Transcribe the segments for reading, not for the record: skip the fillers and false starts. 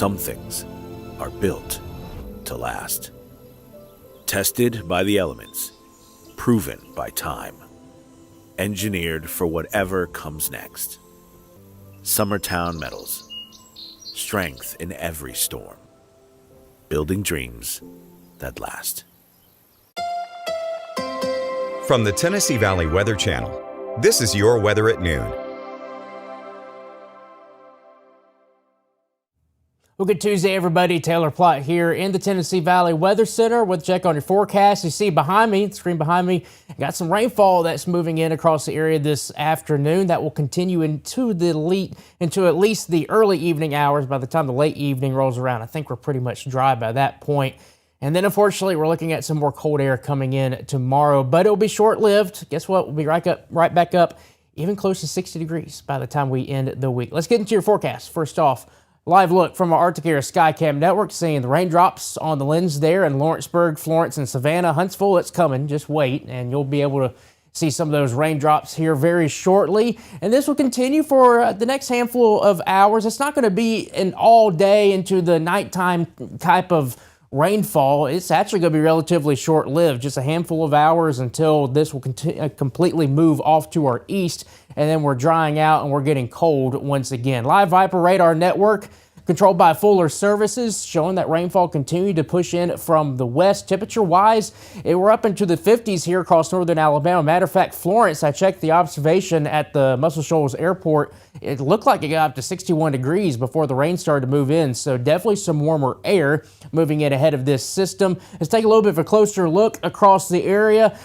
Some things are built to last. Tested by the elements, proven by time, engineered for whatever comes next. Summertown Metals. Strength in every storm. Building dreams that last. From the Tennessee Valley Weather Channel, this is your weather at noon. Well, good Tuesday, everybody. Taylor Plott here in the Tennessee Valley Weather Center with a check on your forecast. You see behind me, the screen behind me, got some rainfall that's moving in across the area this afternoon. That will continue into at least the early evening hours. By the time the late evening rolls around, I think we're pretty much dry by that point. And then, unfortunately, we're looking at some more cold air coming in tomorrow, but it'll be short-lived. Guess what? We'll be right back up, even close to 60 degrees by the time we end the week. Let's get into your forecast. First off, live look from our Arctic Air Skycam network, seeing the raindrops on the lens there in Lawrenceburg, Florence, and Savannah. Huntsville, it's coming. Just wait, and you'll be able to see some of those raindrops here very shortly. And this will continue for the next handful of hours. It's not going to be an all day into the nighttime type of rainfall. It's actually going to be relatively short-lived, just a handful of hours until this will completely move off to our east, and then we're drying out and we're getting cold once again. Live Viper radar network controlled by Fuller Services, showing that rainfall continued to push in from the west. Temperature-wise, we're up into the 50s here across northern Alabama. Matter of fact, Florence, I checked the observation at the Muscle Shoals Airport. It looked like it got up to 61 degrees before the rain started to move in, so definitely some warmer air moving in ahead of this system. Let's take a little bit of a closer look across the area,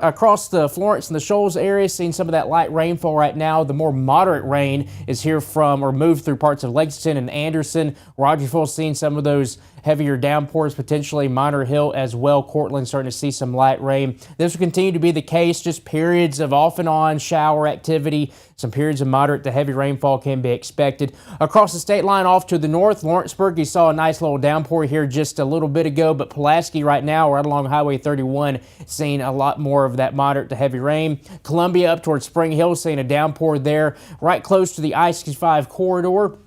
across the Florence and the Shoals area, seeing some of that light rainfall right now. The more moderate rain is here from or moved through parts of Lexington and Anderson. Rogersville seeing some of those heavier downpours, potentially Minor Hill as well. Cortland starting to see some light rain. This will continue to be the case, just periods of off and on shower activity. Some periods of moderate to heavy rainfall can be expected. Across the state line off to the north, Lawrenceburg, you saw a nice little downpour here just a little bit ago, but Pulaski right now, right along Highway 31, seeing a lot more of that moderate to heavy rain. Columbia up towards Spring Hill, seeing a downpour there, right close to the I-65 corridor.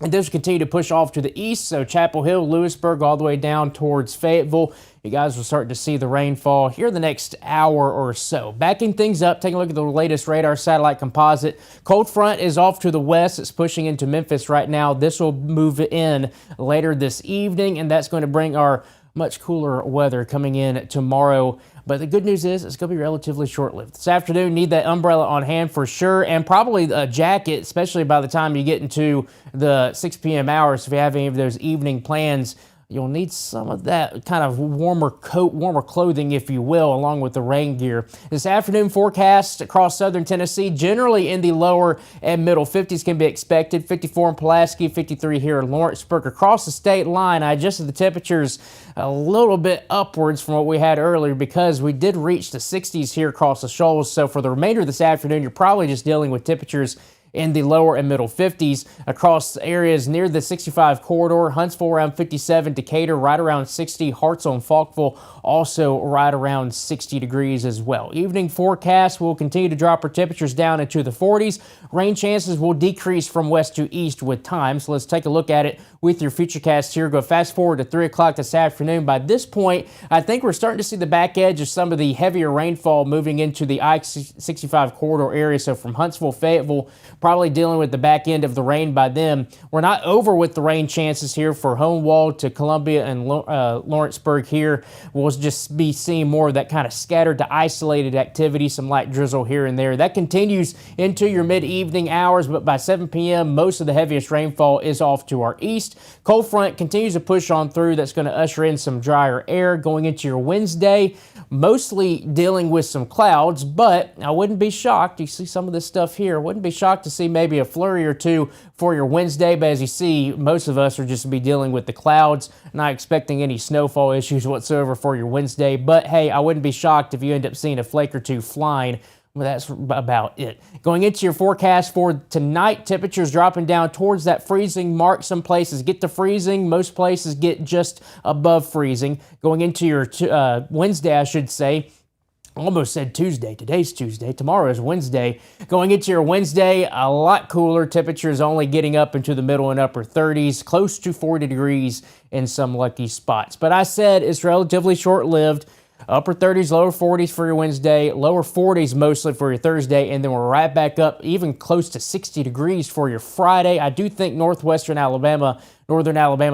And this will continue to push off to the east, so Chapel Hill, Lewisburg, all the way down towards Fayetteville. You guys will start to see the rainfall here the next hour or so. Backing things up, taking a look at the latest radar satellite composite. Cold front is off to the west. It's pushing into Memphis right now. This will move in later this evening, and that's going to bring our much cooler weather coming in tomorrow. But the good news is it's going to be relatively short-lived. This afternoon, need that umbrella on hand for sure, and probably a jacket, especially by the time you get into the 6 p.m. hours. If you have any of those evening plans, you'll need some of that kind of warmer coat, warmer clothing, if you will, along with the rain gear. This afternoon forecast across southern Tennessee, generally in the lower and middle 50s can be expected. 54 in Pulaski, 53 here in Lawrenceburg. Across the state line, I adjusted the temperatures a little bit upwards from what we had earlier because we did reach the 60s here across the shoals. So for the remainder of this afternoon, you're probably just dealing with temperatures in the lower and middle 50s across areas near the 65 corridor. Huntsville around 57, Decatur right around 60, Hartselle and Falkville also right around 60 degrees as well. Evening forecast will continue to drop our temperatures down into the 40s. Rain chances will decrease from west to east with time. So let's take a look at it with your Futurecast here. Go fast forward to 3 o'clock this afternoon. By this point, I think we're starting to see the back edge of some of the heavier rainfall moving into the I-65 corridor area. So from Huntsville, Fayetteville, probably dealing with the back end of the rain by then. We're not over with the rain chances here for Homewall to Columbia and Lawrenceburg here. We'll just be seeing more of that kind of scattered to isolated activity, some light drizzle here and there. That continues into your mid-evening hours, but by 7 p.m., most of the heaviest rainfall is off to our east. Cold front continues to push on through. That's going to usher in some drier air going into your Wednesday, mostly dealing with some clouds, but I wouldn't be shocked. You see some of this stuff here. I wouldn't be shocked to see maybe a flurry or two for your Wednesday, but as you see, most of us are just be dealing with the clouds, not expecting any snowfall issues whatsoever for your Wednesday, but hey, I wouldn't be shocked if you end up seeing a flake or two flying. Well, that's about it. Going into your forecast for tonight, temperatures dropping down towards that freezing mark. Some places get to freezing. Most places get just above freezing. Going into your Wednesday, I should say, Almost said Tuesday. Today's Tuesday. Tomorrow is Wednesday. Going into your Wednesday, a lot cooler. Temperatures only getting up into the middle and upper 30s, close to 40 degrees in some lucky spots. But I said it's relatively short-lived. Upper 30s, lower 40s for your Wednesday, lower 40s mostly for your Thursday, and then we're right back up even close to 60 degrees for your Friday. I do think northern Alabama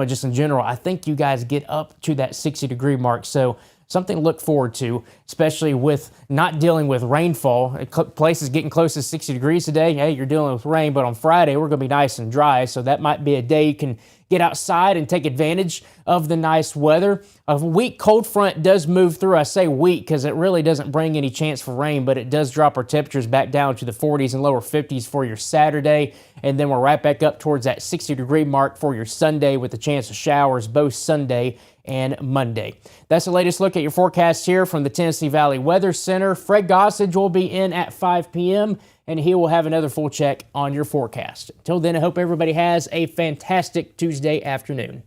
just in general, I think you guys get up to that 60-degree mark. So something to look forward to, especially with not dealing with rainfall. Places getting close to 60 degrees today. Hey, you're dealing with rain, but on Friday, we're going to be nice and dry. So that might be a day you can get outside and take advantage of the nice weather. A weak cold front does move through. I say weak because it really doesn't bring any chance for rain, but it does drop our temperatures back down to the 40s and lower 50s for your Saturday. And then we're right back up towards that 60-degree mark for your Sunday with a chance of showers both Sunday and Monday. That's the latest look at your forecast here from the Tennessee Valley Weather Center. Fred Gossage will be in at 5 p.m. and he will have another full check on your forecast. Until then, I hope everybody has a fantastic Tuesday afternoon.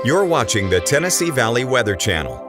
You're watching the Tennessee Valley Weather Channel.